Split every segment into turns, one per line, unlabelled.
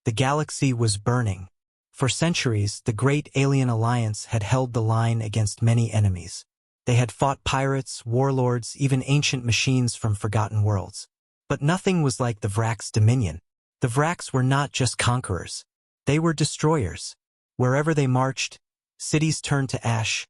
The galaxy was burning. For centuries, the great alien alliance had held the line against many enemies. They had fought pirates, warlords, even ancient machines from forgotten worlds. But nothing was like the Vrak's dominion. The Vraks were not just conquerors. They were destroyers. Wherever they marched, cities turned to ash,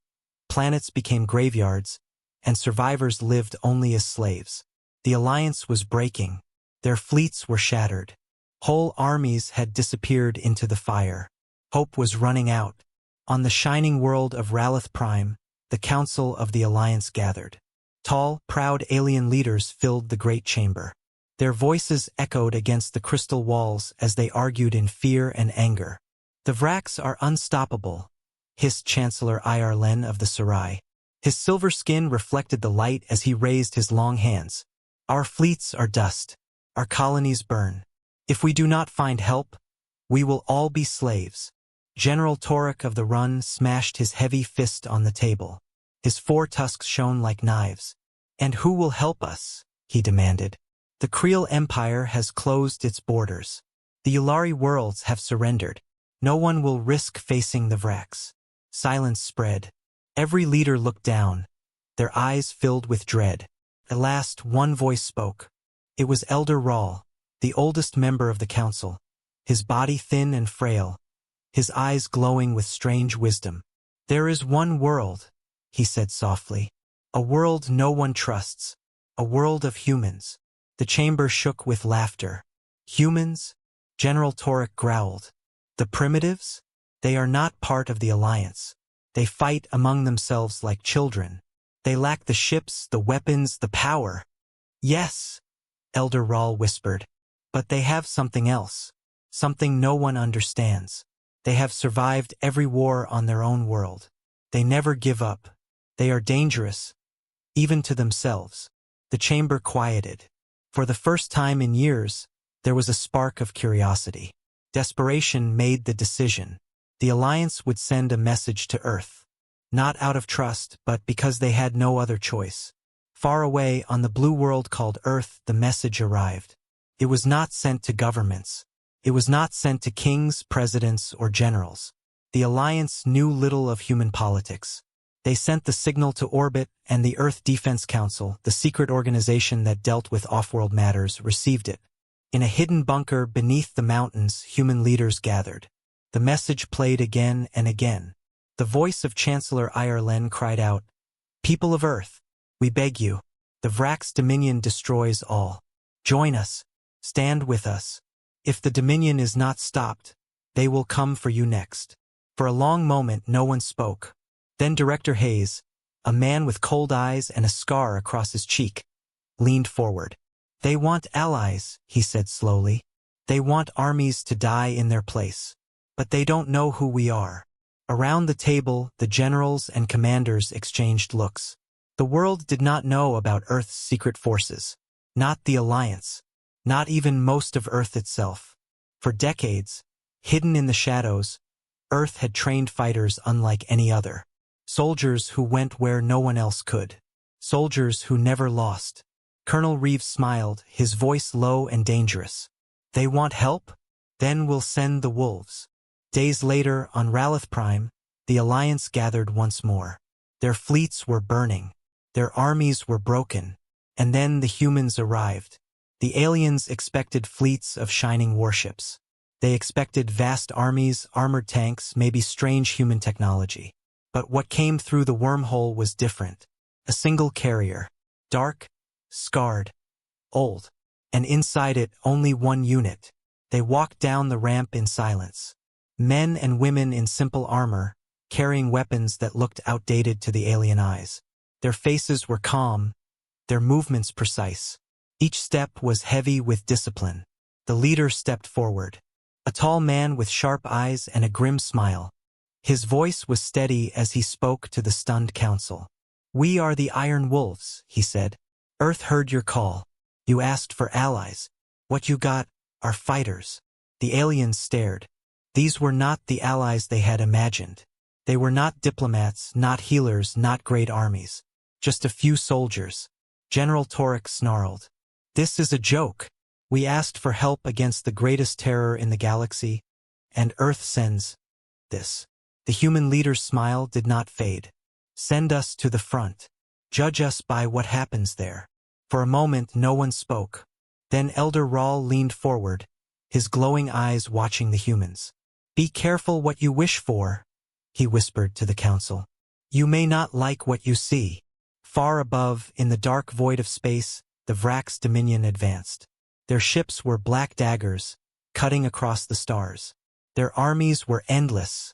planets became graveyards, and survivors lived only as slaves. The alliance was breaking. Their fleets were shattered. Whole armies had disappeared into the fire. Hope was running out. On the shining world of Ralith Prime, the Council of the Alliance gathered. Tall, proud alien leaders filled the great chamber. Their voices echoed against the crystal walls as they argued in fear and anger. "The Vraks are unstoppable," hissed Chancellor Iarlen of the Sarai. His silver skin reflected the light as he raised his long hands. "Our fleets are dust. Our colonies burn. If we do not find help, we will all be slaves." General Torek of the Run smashed his heavy fist on the table. His 4 tusks shone like knives. "And who will help us?" he demanded. "The Creel Empire has closed its borders. The Yulari worlds have surrendered. No one will risk facing the Vraks." Silence spread. Every leader looked down, their eyes filled with dread. At last, one voice spoke. It was Elder Rahl, the oldest member of the council, his body thin and frail, his eyes glowing with strange wisdom. "There is one world," he said softly. "A world no one trusts. A world of humans." The chamber shook with laughter. "Humans?" General Torek growled. "The primitives? They are not part of the alliance. They fight among themselves like children. They lack the ships, the weapons, the power." "Yes," Elder Rahl whispered. "But they have something else. Something no one understands. They have survived every war on their own world. They never give up. They are dangerous, even to themselves." The chamber quieted. For the first time in years, there was a spark of curiosity. Desperation made the decision. The Alliance would send a message to Earth. Not out of trust, but because they had no other choice. Far away on the blue world called Earth, the message arrived. It was not sent to governments. It was not sent to kings, presidents, or generals. The Alliance knew little of human politics. They sent the signal to orbit, and the Earth Defense Council, the secret organization that dealt with off-world matters, received it. In a hidden bunker beneath the mountains, human leaders gathered. The message played again and again. The voice of Chancellor Iarlen cried out, "People of Earth, we beg you. The Vrak's dominion destroys all. Join us. Stand with us. If the dominion is not stopped, they will come for you next." For a long moment, no one spoke. Then Director Hayes, a man with cold eyes and a scar across his cheek, leaned forward. "They want allies," he said slowly. "They want armies to die in their place. But they don't know who we are." Around the table, the generals and commanders exchanged looks. The world did not know about Earth's secret forces. Not the Alliance. Not even most of Earth itself. For decades, hidden in the shadows, Earth had trained fighters unlike any other. Soldiers who went where no one else could. Soldiers who never lost. Colonel Reeves smiled, his voice low and dangerous. "They want help? Then we'll send the wolves." Days later, on Ralith Prime, the Alliance gathered once more. Their fleets were burning. Their armies were broken. And then the humans arrived. The aliens expected fleets of shining warships. They expected vast armies, armored tanks, maybe strange human technology. But what came through the wormhole was different. A single carrier. Dark, scarred, old. And inside it, only one unit. They walked down the ramp in silence. Men and women in simple armor, carrying weapons that looked outdated to the alien eyes. Their faces were calm, their movements precise. Each step was heavy with discipline. The leader stepped forward. A tall man with sharp eyes and a grim smile. His voice was steady as he spoke to the stunned council. "We are the Iron Wolves," he said. "Earth heard your call. You asked for allies. What you got are fighters." The aliens stared. These were not the allies they had imagined. They were not diplomats, not healers, not great armies. Just a few soldiers. General Torek snarled. "This is a joke. We asked for help against the greatest terror in the galaxy, and Earth sends this. The human leader's smile did not fade. Send us to the front. Judge us by what happens there. For a moment no one spoke. Then Elder Rawl leaned forward, his glowing eyes watching the humans. Be careful what you wish for, he whispered to the council. You may not like what you see. Far above, in the dark void of space, the Vrax Dominion advanced. Their ships were black daggers, cutting across the stars. Their armies were endless,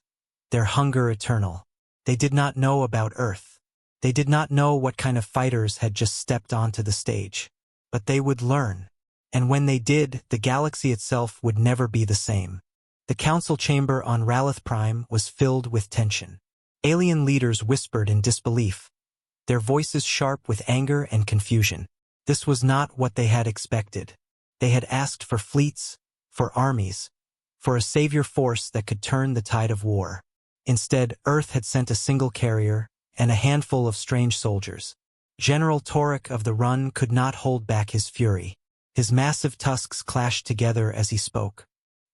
their hunger eternal. They did not know about Earth. They did not know what kind of fighters had just stepped onto the stage. But they would learn. And when they did, the galaxy itself would never be the same. The council chamber on Ralith Prime was filled with tension. Alien leaders whispered in disbelief, their voices sharp with anger and confusion. This was not what they had expected. They had asked for fleets, for armies, for a savior force that could turn the tide of war. Instead, Earth had sent a single carrier and a handful of strange soldiers. General Torek of the Run could not hold back his fury. His massive tusks clashed together as he spoke.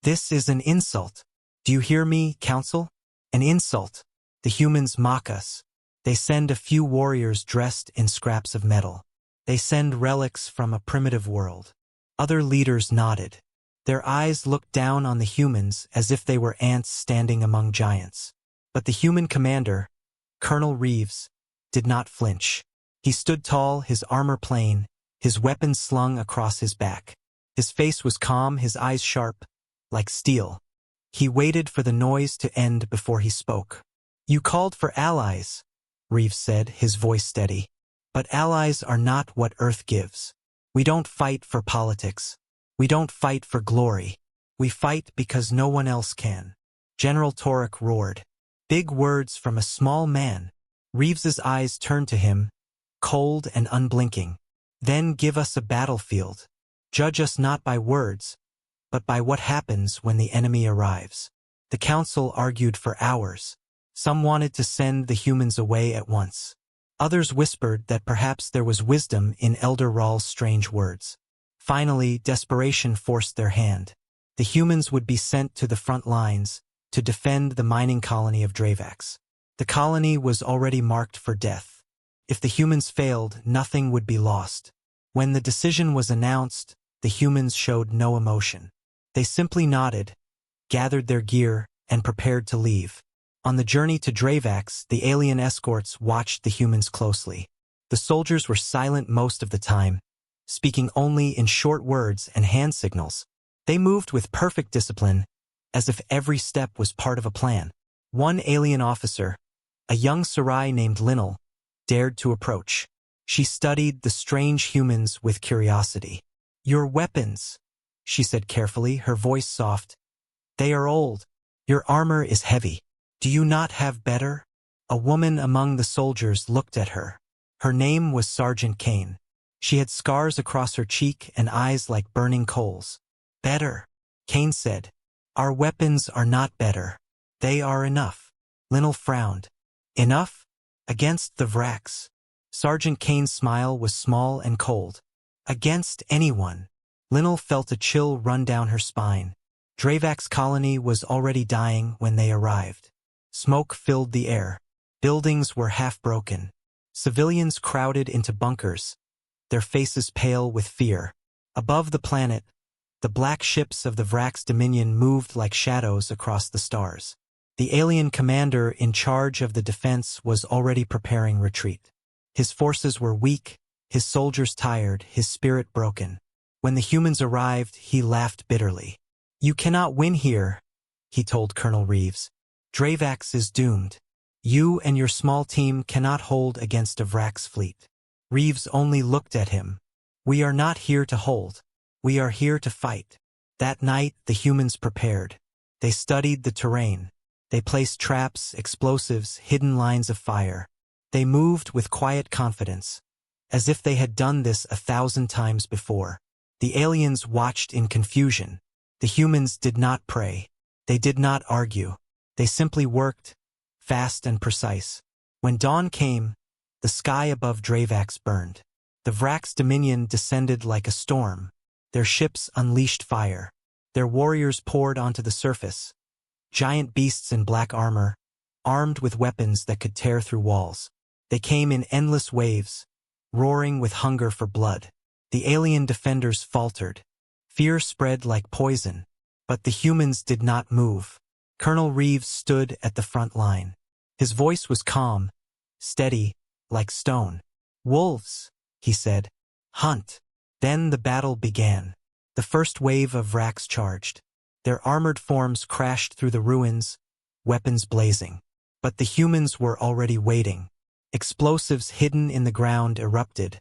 This is an insult. Do you hear me, Council? An insult. The humans mock us. They send a few warriors dressed in scraps of metal. They send relics from a primitive world. Other leaders nodded. Their eyes looked down on the humans as if they were ants standing among giants. But the human commander, Colonel Reeves, did not flinch. He stood tall, his armor plain, his weapons slung across his back. His face was calm, his eyes sharp, like steel. He waited for the noise to end before he spoke. You called for allies, Reeves said, his voice steady. But allies are not what Earth gives. We don't fight for politics. We don't fight for glory. We fight because no one else can. General Torek roared. Big words from a small man. Reeves's eyes turned to him, cold and unblinking. Then give us a battlefield. Judge us not by words, but by what happens when the enemy arrives. The council argued for hours. Some wanted to send the humans away at once. Others whispered that perhaps there was wisdom in Elder Rawl's strange words. Finally, desperation forced their hand. The humans would be sent to the front lines to defend the mining colony of Dravax. The colony was already marked for death. If the humans failed, nothing would be lost. When the decision was announced, the humans showed no emotion. They simply nodded, gathered their gear, and prepared to leave. On the journey to Dravax, the alien escorts watched the humans closely. The soldiers were silent most of the time, speaking only in short words and hand signals. They moved with perfect discipline, as if every step was part of a plan. One alien officer, a young Sarai named Linnell, dared to approach. She studied the strange humans with curiosity. Your weapons, she said carefully, her voice soft. They are old. Your armor is heavy. Do you not have better? A woman among the soldiers looked at her. Her name was Sergeant Kane. She had scars across her cheek and eyes like burning coals. Better, Kane said. Our weapons are not better. They are enough. Linnell frowned. Enough? Against the Vrax. Sergeant Kane's smile was small and cold. Against anyone. Linnell felt a chill run down her spine. Dravax colony was already dying when they arrived. Smoke filled the air. Buildings were half broken. Civilians crowded into bunkers, their faces pale with fear. Above the planet, the black ships of the Vrax Dominion moved like shadows across the stars. The alien commander in charge of the defense was already preparing retreat. His forces were weak, his soldiers tired, his spirit broken. When the humans arrived, he laughed bitterly. You cannot win here, he told Colonel Reeves. Dravax is doomed. You and your small team cannot hold against a Vrax fleet. Reeves only looked at him. We are not here to hold. We are here to fight. That night, the humans prepared. They studied the terrain. They placed traps, explosives, hidden lines of fire. They moved with quiet confidence, as if they had done this 1,000 times before. The aliens watched in confusion. The humans did not pray. They did not argue. They simply worked, fast and precise. When dawn came, the sky above Dravax burned. The Vrax Dominion descended like a storm. Their ships unleashed fire. Their warriors poured onto the surface. Giant beasts in black armor, armed with weapons that could tear through walls. They came in endless waves, roaring with hunger for blood. The alien defenders faltered. Fear spread like poison, but the humans did not move. Colonel Reeves stood at the front line. His voice was calm, steady, like stone. "Wolves," he said. "Hunt." Then the battle began. The first wave of Vrax charged. Their armored forms crashed through the ruins, weapons blazing. But the humans were already waiting. Explosives hidden in the ground erupted,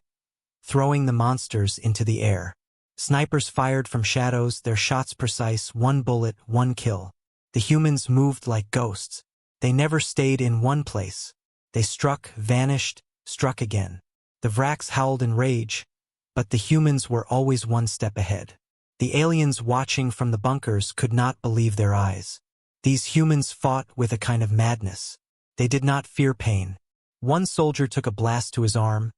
throwing the monsters into the air. Snipers fired from shadows, their shots precise, one bullet, one kill. The humans moved like ghosts. They never stayed in one place. They struck, vanished, struck again. The Vrax howled in rage, but the humans were always one step ahead. The aliens watching from the bunkers could not believe their eyes. These humans fought with a kind of madness. They did not fear pain. One soldier took a blast to his arm,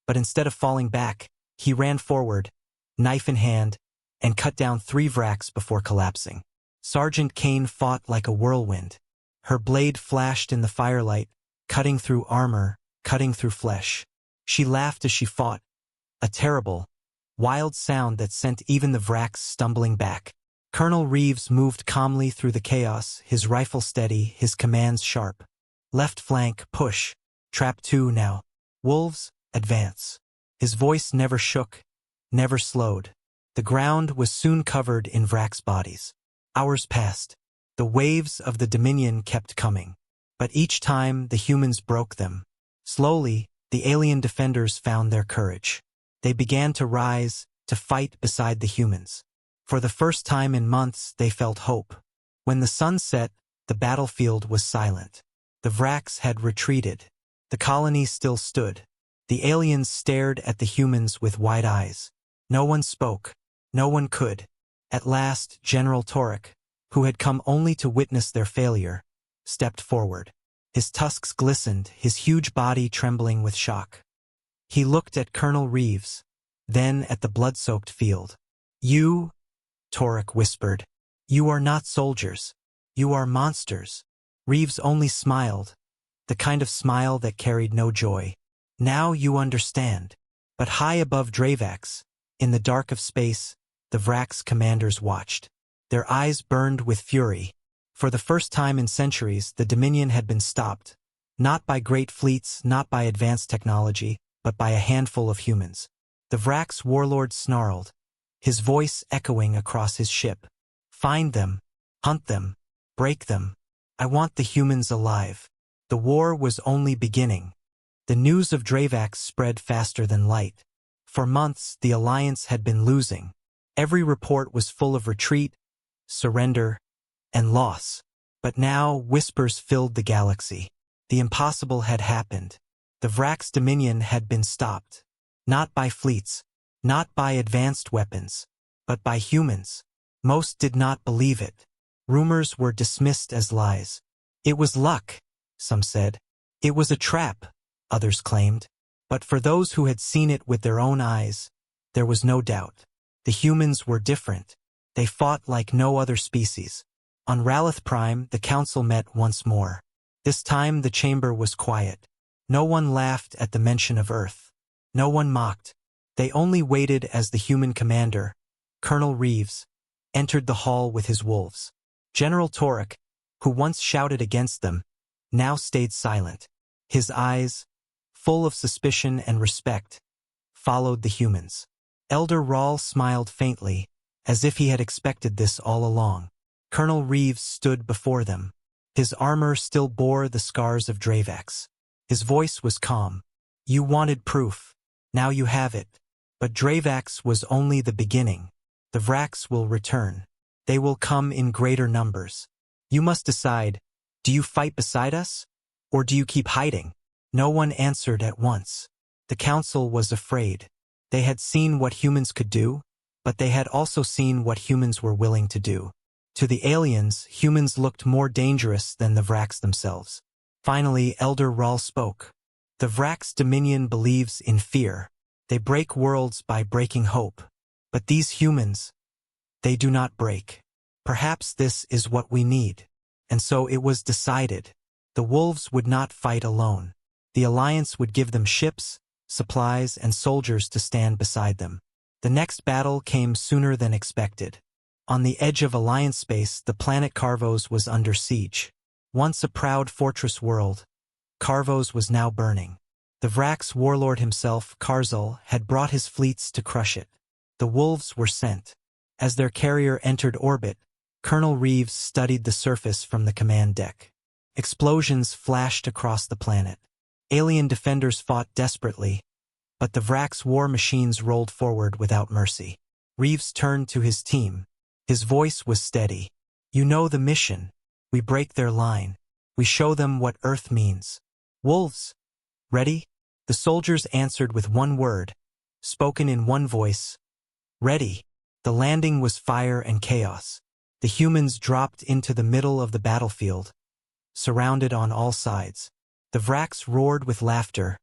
but instead of falling back, he ran forward, knife in hand, and cut down 3 Vrax before collapsing. Sergeant Kane fought like a whirlwind. Her blade flashed in the firelight, cutting through armor, cutting through flesh. She laughed as she fought, a terrible, wild sound that sent even the Vrax stumbling back. Colonel Reeves moved calmly through the chaos, his rifle steady, his commands sharp. Left flank, push. Trap 2 now. Wolves, advance. His voice never shook, never slowed. The ground was soon covered in Vrax bodies. Hours passed. The waves of the Dominion kept coming. But each time the humans broke them. Slowly, the alien defenders found their courage. They began to rise, to fight beside the humans. For the first time in months, they felt hope. When the sun set, the battlefield was silent. The Vrax had retreated. The colony still stood. The aliens stared at the humans with wide eyes. No one spoke. No one could. At last, General Torek, who had come only to witness their failure, stepped forward. His tusks glistened, his huge body trembling with shock. He looked at Colonel Reeves, then at the blood-soaked field. "You," Torek whispered, "you are not soldiers. You are monsters." Reeves only smiled, the kind of smile that carried no joy. "Now you understand." But high above Dravax, in the dark of space, the Vrax commanders watched. Their eyes burned with fury. For the first time in centuries, the Dominion had been stopped, not by great fleets, not by advanced technology, but by a handful of humans. The Vrax warlord snarled, his voice echoing across his ship. "Find them, hunt them, break them. I want the humans alive." The war was only beginning. The news of Dravax spread faster than light. For months, the Alliance had been losing. Every report was full of retreat, surrender, and loss. But now whispers filled the galaxy. The impossible had happened. The Vrax Dominion had been stopped. Not by fleets, not by advanced weapons, but by humans. Most did not believe it. Rumors were dismissed as lies. It was luck, some said. It was a trap, others claimed. But for those who had seen it with their own eyes, there was no doubt. The humans were different. They fought like no other species. On Ralith Prime, the council met once more. This time the chamber was quiet. No one laughed at the mention of Earth. No one mocked. They only waited as the human commander, Colonel Reeves, entered the hall with his wolves. General Torek, who once shouted against them, now stayed silent. His eyes, full of suspicion and respect, followed the humans. Elder Rahl smiled faintly, as if he had expected this all along. Colonel Reeves stood before them. His armor still bore the scars of Dravax. His voice was calm. "You wanted proof. Now you have it. But Dravax was only the beginning. The Vrax will return. They will come in greater numbers. You must decide, do you fight beside us? Or do you keep hiding?" No one answered at once. The council was afraid. They had seen what humans could do, but they had also seen what humans were willing to do. To the aliens, humans looked more dangerous than the Vrax themselves. Finally, Elder Rahl spoke. "The Vrax Dominion believes in fear. They break worlds by breaking hope. But these humans, they do not break. Perhaps this is what we need. And so it was decided. The wolves would not fight alone. The Alliance would give them ships, supplies, and soldiers to stand beside them. The next battle came sooner than expected. On the edge of Alliance space, the planet Carvos was under siege. Once a proud fortress world, Carvos was now burning. The Vrax warlord himself, Karzul, had brought his fleets to crush it. The wolves were sent. As their carrier entered orbit, Colonel Reeves studied the surface from the command deck. Explosions flashed across the planet. Alien defenders fought desperately, but the Vrax war machines rolled forward without mercy. Reeves turned to his team. His voice was steady. You know the mission. We break their line. We show them what Earth means. Wolves, ready? The soldiers answered with one word, spoken in one voice. Ready. The landing was fire and chaos. The humans dropped into the middle of the battlefield, surrounded on all sides. The Vrax roared with laughter,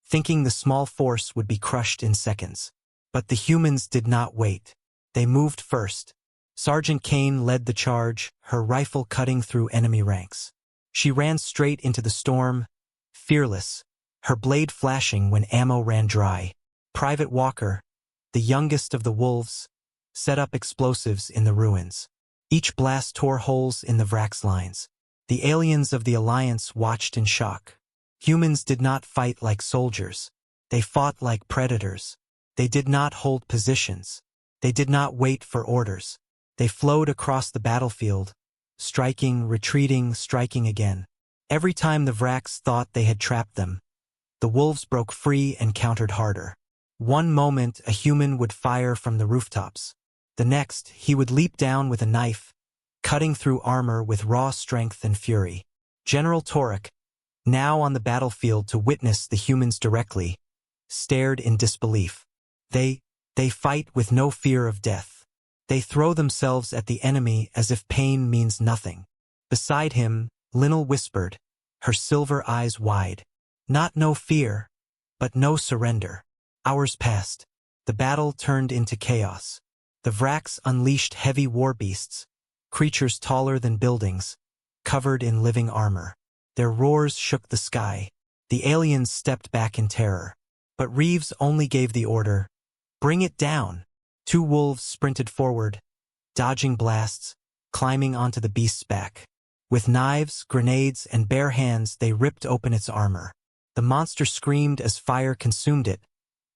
thinking the small force would be crushed in seconds. But the humans did not wait. They moved first. Sergeant Kane led the charge, her rifle cutting through enemy ranks. She ran straight into the storm, fearless, her blade flashing when ammo ran dry. Private Walker, the youngest of the wolves, set up explosives in the ruins. Each blast tore holes in the Vrax lines. The aliens of the Alliance watched in shock. Humans did not fight like soldiers. They fought like predators. They did not hold positions. They did not wait for orders. They flowed across the battlefield, striking, retreating, striking again. Every time the Vrax thought they had trapped them, the wolves broke free and countered harder. One moment a human would fire from the rooftops. The next, he would leap down with a knife, cutting through armor with raw strength and fury. General Torek, now on the battlefield to witness the humans directly, stared in disbelief. They fight with no fear of death. They throw themselves at the enemy as if pain means nothing. Beside him, Linnell whispered, her silver eyes wide. Not no fear, but no surrender. Hours passed. The battle turned into chaos. The Vrax unleashed heavy war beasts, creatures taller than buildings, covered in living armor. Their roars shook the sky. The aliens stepped back in terror. But Reeves only gave the order, bring it down. Two wolves sprinted forward, dodging blasts, climbing onto the beast's back. With knives, grenades, and bare hands, they ripped open its armor. The monster screamed as fire consumed it,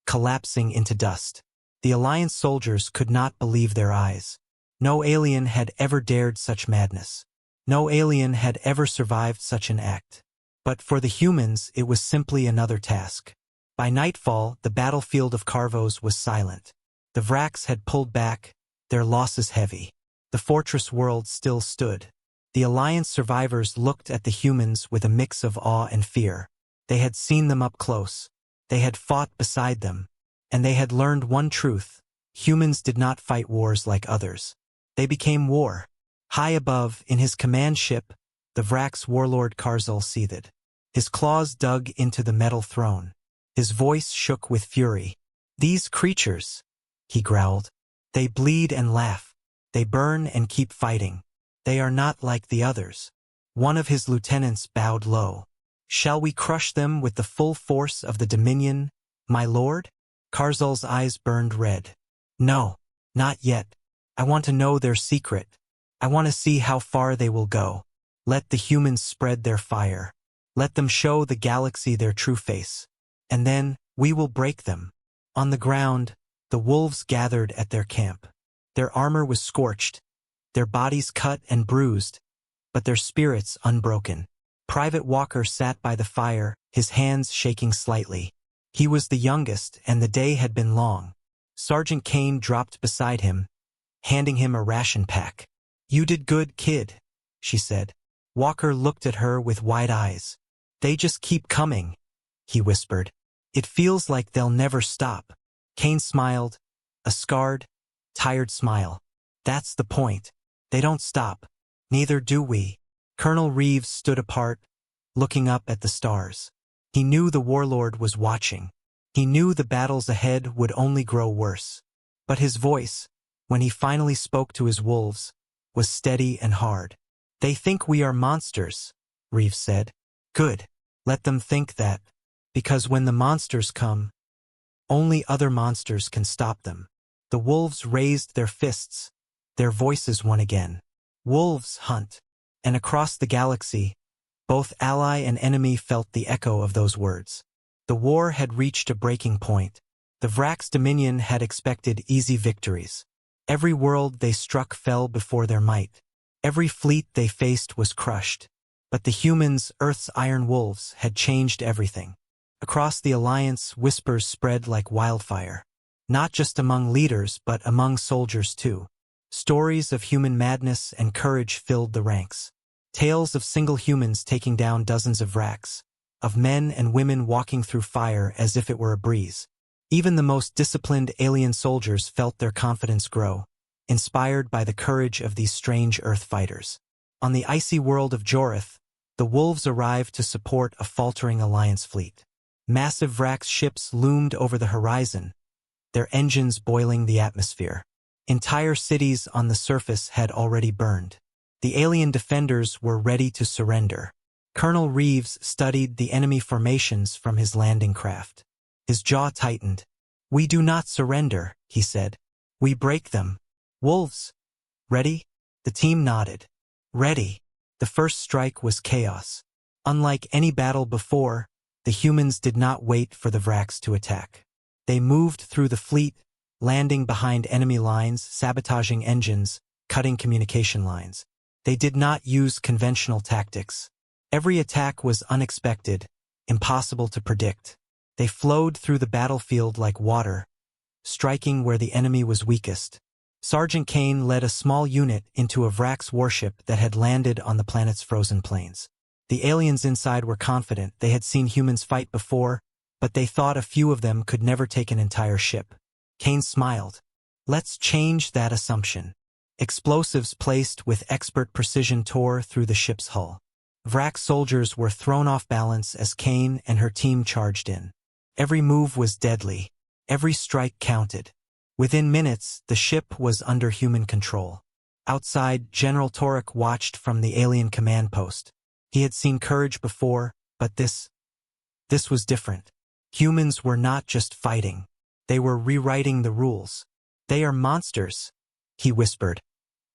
collapsing into dust. The Alliance soldiers could not believe their eyes. No alien had ever dared such madness. No alien had ever survived such an act. But for the humans, it was simply another task. By nightfall, the battlefield of Carvos was silent. The Vrax had pulled back, their losses heavy. The fortress world still stood. The Alliance survivors looked at the humans with a mix of awe and fear. They had seen them up close. They had fought beside them. And they had learned one truth. Humans did not fight wars like others. They became war. High above, in his command ship, the Vrax warlord Karzul seethed. His claws dug into the metal throne. His voice shook with fury. These creatures, he growled. They bleed and laugh. They burn and keep fighting. They are not like the others. One of his lieutenants bowed low. Shall we crush them with the full force of the Dominion, my lord? Karzul's eyes burned red. No, not yet. I want to know their secret. I want to see how far they will go. Let the humans spread their fire. Let them show the galaxy their true face. And then, we will break them. On the ground, the wolves gathered at their camp. Their armor was scorched, their bodies cut and bruised, but their spirits unbroken. Private Walker sat by the fire, his hands shaking slightly. He was the youngest, and the day had been long. Sergeant Kane dropped beside him, handing him a ration pack. You did good, kid, she said. Walker looked at her with wide eyes. They just keep coming, he whispered. It feels like they'll never stop. Kane smiled, a scarred, tired smile. That's the point. They don't stop. Neither do we. Colonel Reeves stood apart, looking up at the stars. He knew the warlord was watching. He knew the battles ahead would only grow worse. But his voice, when he finally spoke to his wolves, was steady and hard. "They think we are monsters," Reeves said. "Good. Let them think that. Because when the monsters come, only other monsters can stop them." The wolves raised their fists. Their voices won again. "Wolves hunt." And across the galaxy, both ally and enemy felt the echo of those words. The war had reached a breaking point. The Vrax Dominion had expected easy victories. Every world they struck fell before their might. Every fleet they faced was crushed. But the humans, Earth's iron wolves, had changed everything. Across the Alliance, whispers spread like wildfire. Not just among leaders, but among soldiers too. Stories of human madness and courage filled the ranks. Tales of single humans taking down dozens of Vrax, of men and women walking through fire as if it were a breeze. Even the most disciplined alien soldiers felt their confidence grow, inspired by the courage of these strange Earth fighters. On the icy world of Jorith, the wolves arrived to support a faltering Alliance fleet. Massive Vrax ships loomed over the horizon, their engines boiling the atmosphere. Entire cities on the surface had already burned. The alien defenders were ready to surrender. Colonel Reeves studied the enemy formations from his landing craft. His jaw tightened. "We do not surrender," he said. "We break them." "Wolves, ready?" The team nodded. "Ready." The first strike was chaos. Unlike any battle before, the humans did not wait for the Vrax to attack. They moved through the fleet, landing behind enemy lines, sabotaging engines, cutting communication lines. They did not use conventional tactics. Every attack was unexpected, impossible to predict. They flowed through the battlefield like water, striking where the enemy was weakest. Sergeant Kane led a small unit into a Vrax warship that had landed on the planet's frozen plains. The aliens inside were confident. They had seen humans fight before, but they thought a few of them could never take an entire ship. Kane smiled. "Let's change that assumption." Explosives placed with expert precision tore through the ship's hull. Vrax soldiers were thrown off balance as Kane and her team charged in. Every move was deadly. Every strike counted. Within minutes, the ship was under human control. Outside, General Torek watched from the alien command post. He had seen courage before, but this was different. Humans were not just fighting. They were rewriting the rules. "They are monsters," he whispered,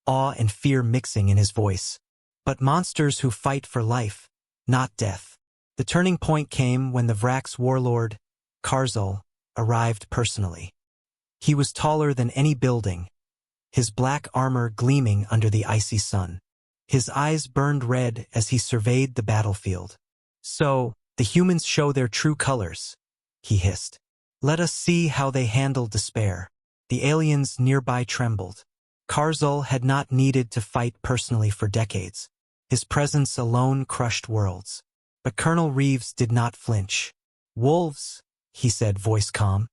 awe and fear mixing in his voice. "But monsters who fight for life, not death." The turning point came when the Vrax warlord, Karzul, arrived personally. He was taller than any building, his black armor gleaming under the icy sun. His eyes burned red as he surveyed the battlefield. "So, the humans show their true colors," he hissed. "Let us see how they handle despair." The aliens nearby trembled. Karzul had not needed to fight personally for decades. His presence alone crushed worlds. But Colonel Reeves did not flinch. "Wolves," he said, voice calm.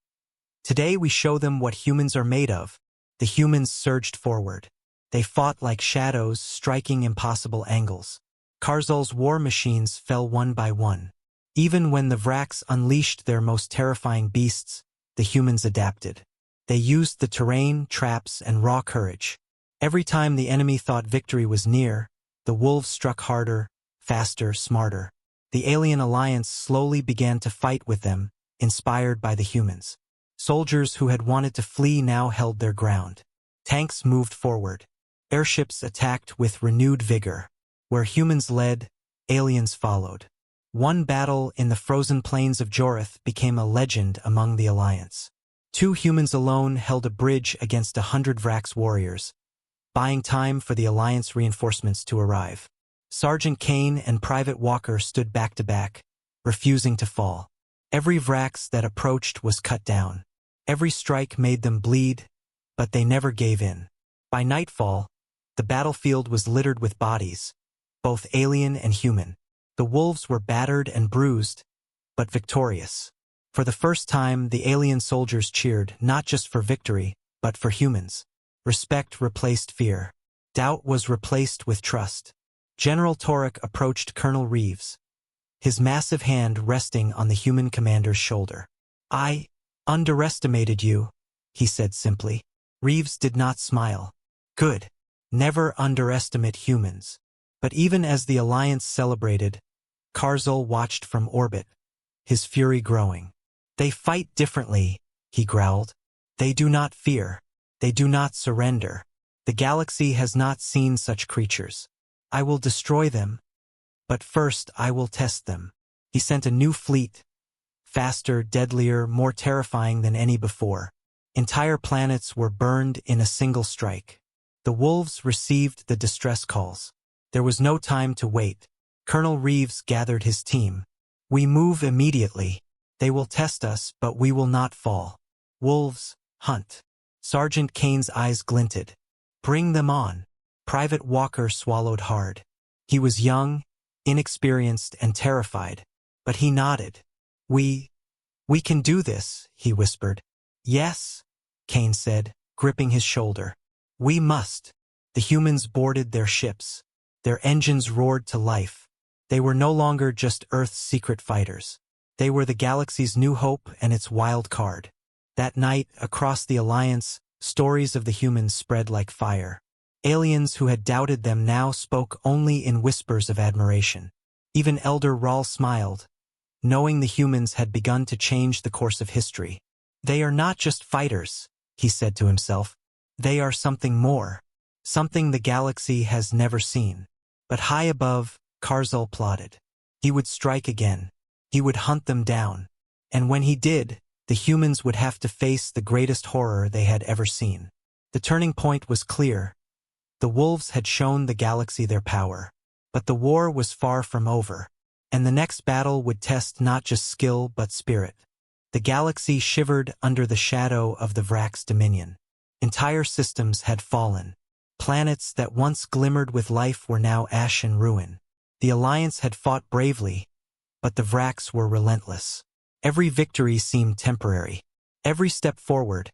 "Today we show them what humans are made of." The humans surged forward. They fought like shadows, striking impossible angles. Karzul's war machines fell one by one. Even when the Vrax unleashed their most terrifying beasts, the humans adapted. They used the terrain, traps, and raw courage. Every time the enemy thought victory was near, the wolves struck harder, faster, smarter. The alien alliance slowly began to fight with them, inspired by the humans. Soldiers who had wanted to flee now held their ground. Tanks moved forward. Airships attacked with renewed vigor. Where humans led, aliens followed. One battle in the frozen plains of Jorith became a legend among the Alliance. 2 humans alone held a bridge against 100 Vrax warriors, buying time for the Alliance reinforcements to arrive. Sergeant Kane and Private Walker stood back to back, refusing to fall. Every Vrax that approached was cut down. Every strike made them bleed, but they never gave in. By nightfall, the battlefield was littered with bodies, both alien and human. The wolves were battered and bruised, but victorious. For the first time, the alien soldiers cheered not just for victory, but for humans. Respect replaced fear. Doubt was replaced with trust. General Torek approached Colonel Reeves, his massive hand resting on the human commander's shoulder. "I underestimated you," he said simply. Reeves did not smile. Good. Never underestimate humans. But even as the Alliance celebrated, Karzul watched from orbit, his fury growing. They fight differently, he growled. They do not fear. They do not surrender. The galaxy has not seen such creatures. I will destroy them. But first I will test them. He sent a new fleet. Faster, deadlier, more terrifying than any before. Entire planets were burned in a single strike. The wolves received the distress calls. There was no time to wait. Colonel Reeves gathered his team. We move immediately. They will test us, but we will not fall. Wolves, hunt. Sergeant Kane's eyes glinted. Bring them on. Private Walker swallowed hard. He was young, inexperienced, and terrified. But he nodded. We can do this, he whispered. Yes, Kane said, gripping his shoulder. We must. The humans boarded their ships. Their engines roared to life. They were no longer just Earth's secret fighters. They were the galaxy's new hope and its wild card. That night, across the Alliance, stories of the humans spread like fire. Aliens who had doubted them now spoke only in whispers of admiration. Even Elder Rahl smiled, knowing the humans had begun to change the course of history. They are not just fighters, he said to himself. They are something more, something the galaxy has never seen. But high above, Karzul plotted. He would strike again. He would hunt them down. And when he did, the humans would have to face the greatest horror they had ever seen. The turning point was clear. The wolves had shown the galaxy their power. But the war was far from over. And the next battle would test not just skill but spirit. The galaxy shivered under the shadow of the Vrak's dominion. Entire systems had fallen. Planets that once glimmered with life were now ash and ruin. The Alliance had fought bravely, but the Vraks were relentless. Every victory seemed temporary. Every step forward,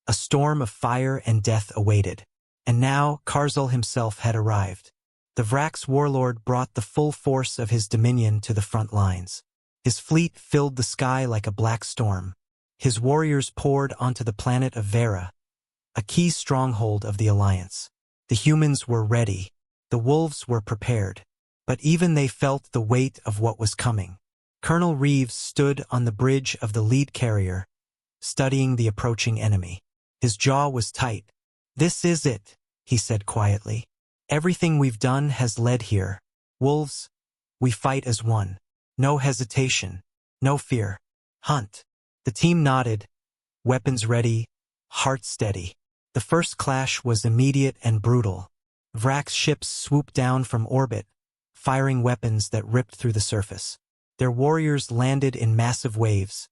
a storm of fire and death awaited. And now Karzul himself had arrived. The Vrak's warlord brought the full force of his dominion to the front lines. His fleet filled the sky like a black storm. His warriors poured onto the planet of Vera, a key stronghold of the Alliance. The humans were ready. The wolves were prepared. But even they felt the weight of what was coming. Colonel Reeves stood on the bridge of the lead carrier, studying the approaching enemy. His jaw was tight. This is it, he said quietly. Everything we've done has led here. Wolves, we fight as one. No hesitation. No fear. Hunt. The team nodded, weapons ready, hearts steady. The first clash was immediate and brutal. Vrak's ships swooped down from orbit, firing weapons that ripped through the surface. Their warriors landed in massive waves,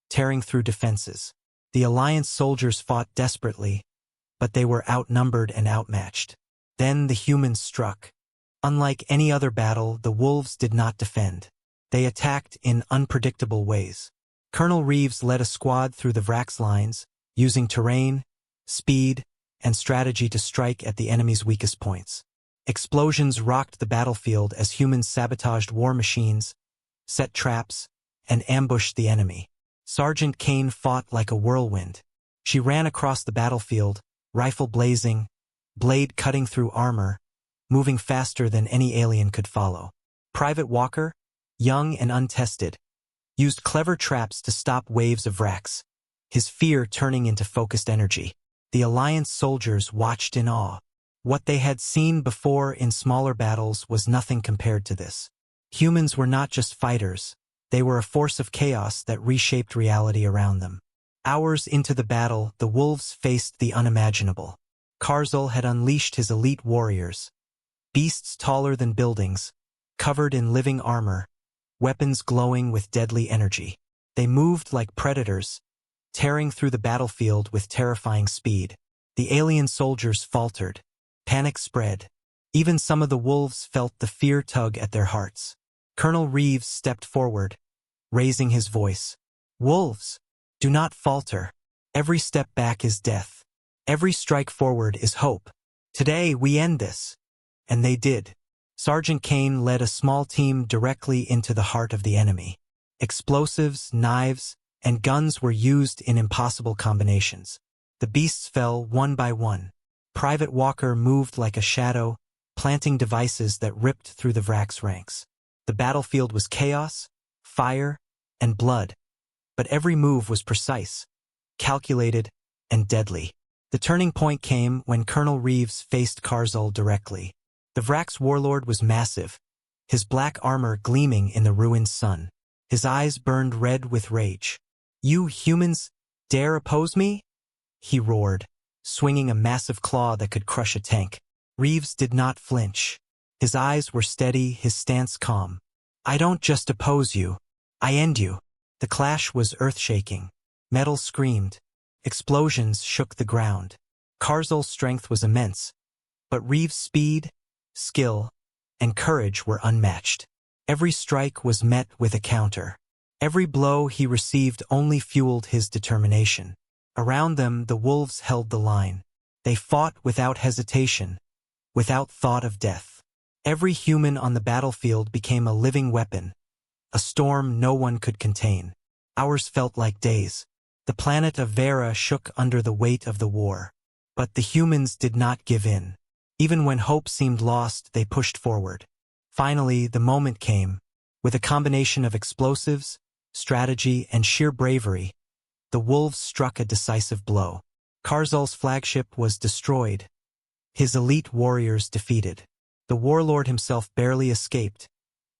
tearing through defenses. The Alliance soldiers fought desperately, but they were outnumbered and outmatched. Then the humans struck. Unlike any other battle, the wolves did not defend. They attacked in unpredictable ways. Colonel Reeves led a squad through the Vrak's lines, using terrain, speed, and strategy to strike at the enemy's weakest points. Explosions rocked the battlefield as humans sabotaged war machines, set traps, and ambushed the enemy. Sergeant Kane fought like a whirlwind. She ran across the battlefield, rifle blazing, blade cutting through armor, moving faster than any alien could follow. Private Walker, young and untested, used clever traps to stop waves of Vraks, his fear turning into focused energy. The Alliance soldiers watched in awe. What they had seen before in smaller battles was nothing compared to this. Humans were not just fighters, they were a force of chaos that reshaped reality around them. Hours into the battle, the wolves faced the unimaginable. Karzul had unleashed his elite warriors. Beasts taller than buildings, covered in living armor, weapons glowing with deadly energy. They moved like predators, tearing through the battlefield with terrifying speed. The alien soldiers faltered. Panic spread. Even some of the wolves felt the fear tug at their hearts. Colonel Reeves stepped forward, raising his voice. Wolves, do not falter. Every step back is death. Every strike forward is hope. Today we end this. And they did. Sergeant Kane led a small team directly into the heart of the enemy. Explosives, knives, and guns were used in impossible combinations. The beasts fell one by one. Private Walker moved like a shadow, planting devices that ripped through the Vrak's ranks. The battlefield was chaos, fire, and blood, but every move was precise, calculated, and deadly. The turning point came when Colonel Reeves faced Karzul directly. The Vrak's warlord was massive, his black armor gleaming in the ruined sun. His eyes burned red with rage. "You humans dare oppose me?" he roared, swinging a massive claw that could crush a tank. Reeves did not flinch. His eyes were steady, his stance calm. "I don't just oppose you. I end you." The clash was earth-shaking. Metal screamed. Explosions shook the ground. Karzul's strength was immense, but Reeves' speed, skill, and courage were unmatched. Every strike was met with a counter. Every blow he received only fueled his determination. Around them, the wolves held the line. They fought without hesitation, without thought of death. Every human on the battlefield became a living weapon, a storm no one could contain. Hours felt like days. The planet of Vera shook under the weight of the war. But the humans did not give in. Even when hope seemed lost, they pushed forward. Finally, the moment came. With a combination of explosives, strategy, and sheer bravery, the wolves struck a decisive blow. Karzul's flagship was destroyed, his elite warriors defeated. The warlord himself barely escaped,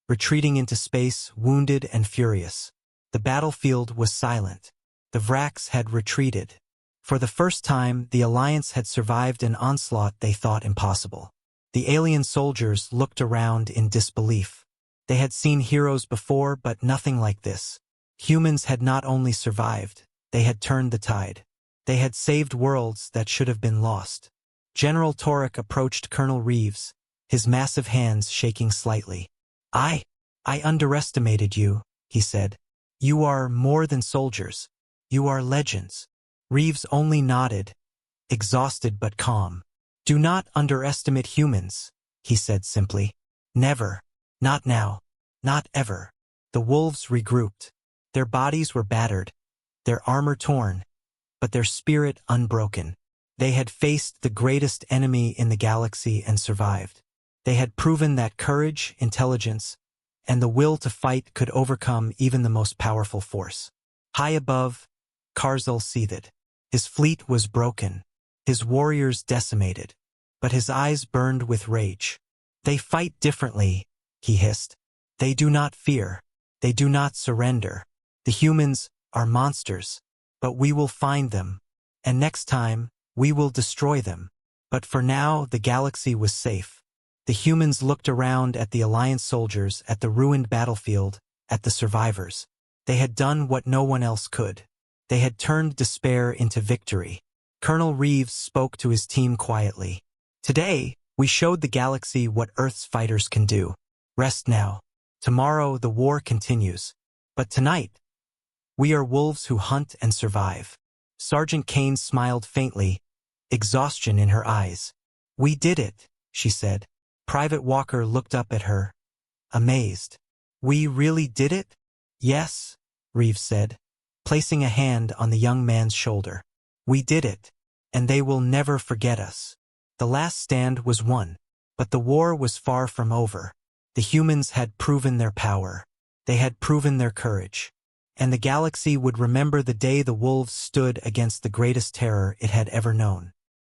retreating into space, wounded and furious. The battlefield was silent. The Vraks had retreated. For the first time, the Alliance had survived an onslaught they thought impossible. The alien soldiers looked around in disbelief. They had seen heroes before, but nothing like this. Humans had not only survived, they had turned the tide. They had saved worlds that should have been lost. General Torek approached Colonel Reeves, his massive hands shaking slightly. I underestimated you," he said. "You are more than soldiers. You are legends." Reeves only nodded, exhausted but calm. "Do not underestimate humans," he said simply. "Never. Not now. Not ever." The wolves regrouped. Their bodies were battered, their armor torn, but their spirit unbroken. They had faced the greatest enemy in the galaxy and survived. They had proven that courage, intelligence, and the will to fight could overcome even the most powerful force. High above, Karzul seethed. His fleet was broken, his warriors decimated, but his eyes burned with rage. "They fight differently," he hissed. "They do not fear. They do not surrender. The humans are monsters, but we will find them, and next time, we will destroy them." But for now, the galaxy was safe. The humans looked around at the Alliance soldiers, at the ruined battlefield, at the survivors. They had done what no one else could. They had turned despair into victory. Colonel Reeves spoke to his team quietly. "Today, we showed the galaxy what Earth's fighters can do. Rest now. Tomorrow, the war continues. But tonight, we are wolves who hunt and survive." Sergeant Kane smiled faintly, exhaustion in her eyes. "We did it," she said. Private Walker looked up at her, amazed. "We really did it?" "Yes," Reeves said, placing a hand on the young man's shoulder. "We did it, and they will never forget us." The last stand was won, but the war was far from over. The humans had proven their power. They had proven their courage. And the galaxy would remember the day the wolves stood against the greatest terror it had ever known.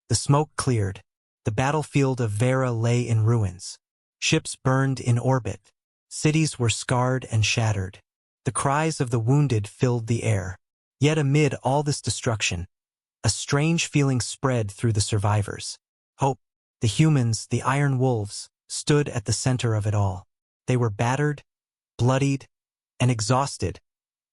The smoke cleared. The battlefield of Vera lay in ruins. Ships burned in orbit. Cities were scarred and shattered. The cries of the wounded filled the air. Yet amid all this destruction, a strange feeling spread through the survivors. Hope. The humans, the Iron Wolves, stood at the center of it all. They were battered, bloodied, and exhausted,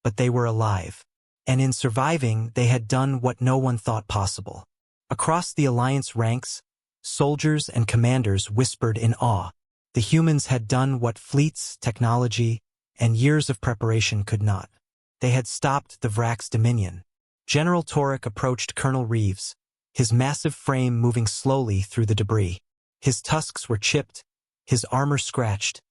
but they were alive. And in surviving, they had done what no one thought possible. Across the Alliance ranks, soldiers and commanders whispered in awe. The humans had done what fleets, technology, and years of preparation could not. They had stopped the Vrak's dominion. General Torek approached Colonel Reeves, his massive frame moving slowly through the debris. His tusks were chipped, his armor scratched,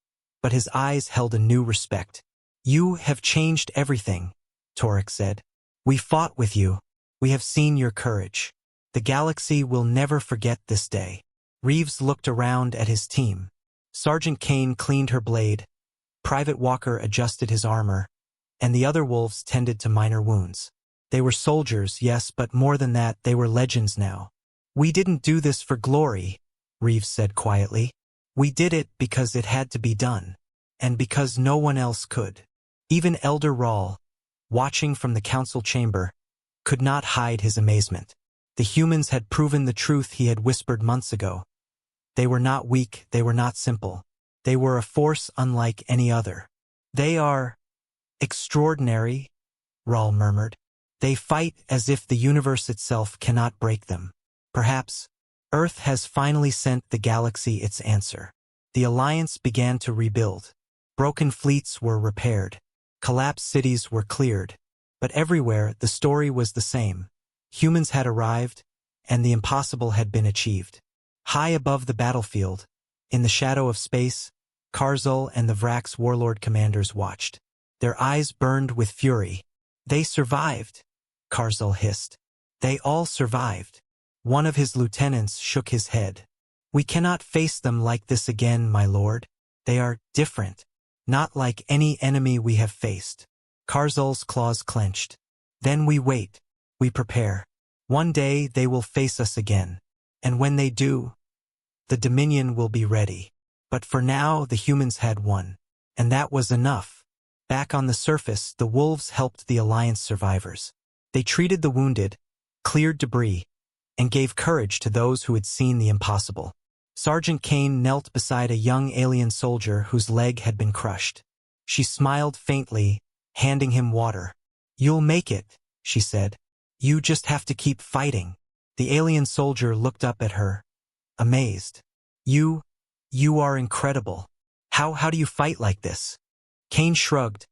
but his eyes held a new respect. "You have changed everything," Torek said. "We fought with you. We have seen your courage. The galaxy will never forget this day." Reeves looked around at his team. Sergeant Kane cleaned her blade, Private Walker adjusted his armor, and the other wolves tended to minor wounds. They were soldiers, yes, but more than that, they were legends now. "We didn't do this for glory," Reeves said quietly. "We did it because it had to be done, and because no one else could." Even Elder Rawl, watching from the council chamber, could not hide his amazement. The humans had proven the truth he had whispered months ago. They were not weak, they were not simple. They were a force unlike any other. "They are extraordinary," Rawl murmured. "They fight as if the universe itself cannot break them. Perhaps Earth has finally sent the galaxy its answer." The Alliance began to rebuild. Broken fleets were repaired. Collapsed cities were cleared. But everywhere, the story was the same. Humans had arrived, and the impossible had been achieved. High above the battlefield, in the shadow of space, Karzul and the Vrax warlord commanders watched. Their eyes burned with fury. "They survived," Karzul hissed. "They all survived." One of his lieutenants shook his head. "We cannot face them like this again, my lord. They are different. Not like any enemy we have faced." Karzul's claws clenched. "Then we wait. We prepare. One day they will face us again. And when they do, the Dominion will be ready. But for now, the humans had won. And that was enough." Back on the surface, the wolves helped the Alliance survivors. They treated the wounded, cleared debris, and gave courage to those who had seen the impossible. Sergeant Kane knelt beside a young alien soldier whose leg had been crushed. She smiled faintly, handing him water. "You'll make it," she said. "You just have to keep fighting." The alien soldier looked up at her, amazed. You are incredible. How do you fight like this?" Kane shrugged,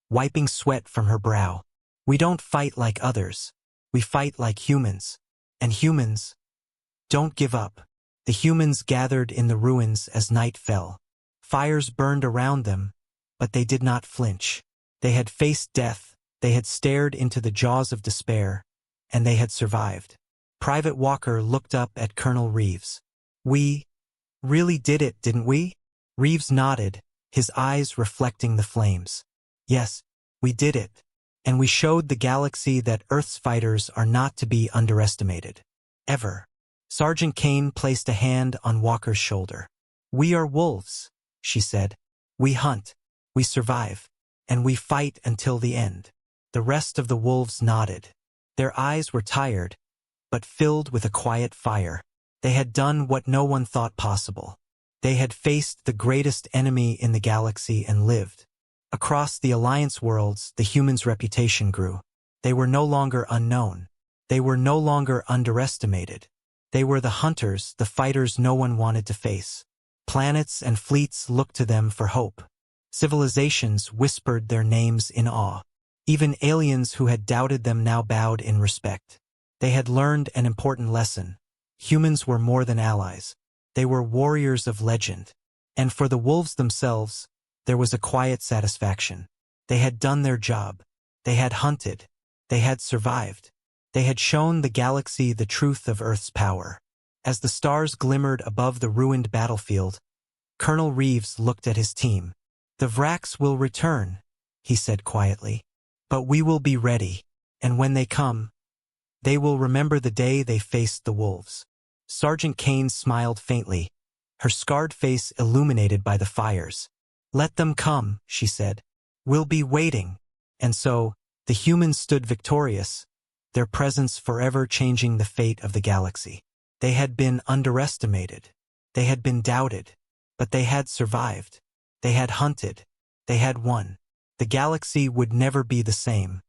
wiping sweat from her brow. "We don't fight like others. We fight like humans. And humans don't give up." The humans gathered in the ruins as night fell. Fires burned around them, but they did not flinch. They had faced death, they had stared into the jaws of despair, and they had survived. Private Walker looked up at Colonel Reeves. "We really did it, didn't we?" Reeves nodded, his eyes reflecting the flames. "Yes, we did it. And we showed the galaxy that Earth's fighters are not to be underestimated. Ever." Sergeant Kane placed a hand on Walker's shoulder. "We are wolves," she said. "We hunt, we survive, and we fight until the end." The rest of the wolves nodded. Their eyes were tired, but filled with a quiet fire. They had done what no one thought possible. They had faced the greatest enemy in the galaxy and lived. Across the Alliance worlds, the humans' reputation grew. They were no longer unknown. They were no longer underestimated. They were the hunters, the fighters no one wanted to face. Planets and fleets looked to them for hope. Civilizations whispered their names in awe. Even aliens who had doubted them now bowed in respect. They had learned an important lesson. Humans were more than allies. They were warriors of legend. And for the wolves themselves, there was a quiet satisfaction. They had done their job. They had hunted. They had survived. They had shown the galaxy the truth of Earth's power. As the stars glimmered above the ruined battlefield, Colonel Reeves looked at his team. "The Vrax will return," he said quietly. "But we will be ready. And when they come, they will remember the day they faced the wolves." Sergeant Kane smiled faintly, her scarred face illuminated by the fires. "Let them come," she said. "We'll be waiting." And so, the humans stood victorious, their presence forever changing the fate of the galaxy. They had been underestimated. They had been doubted. But they had survived. They had hunted. They had won. The galaxy would never be the same.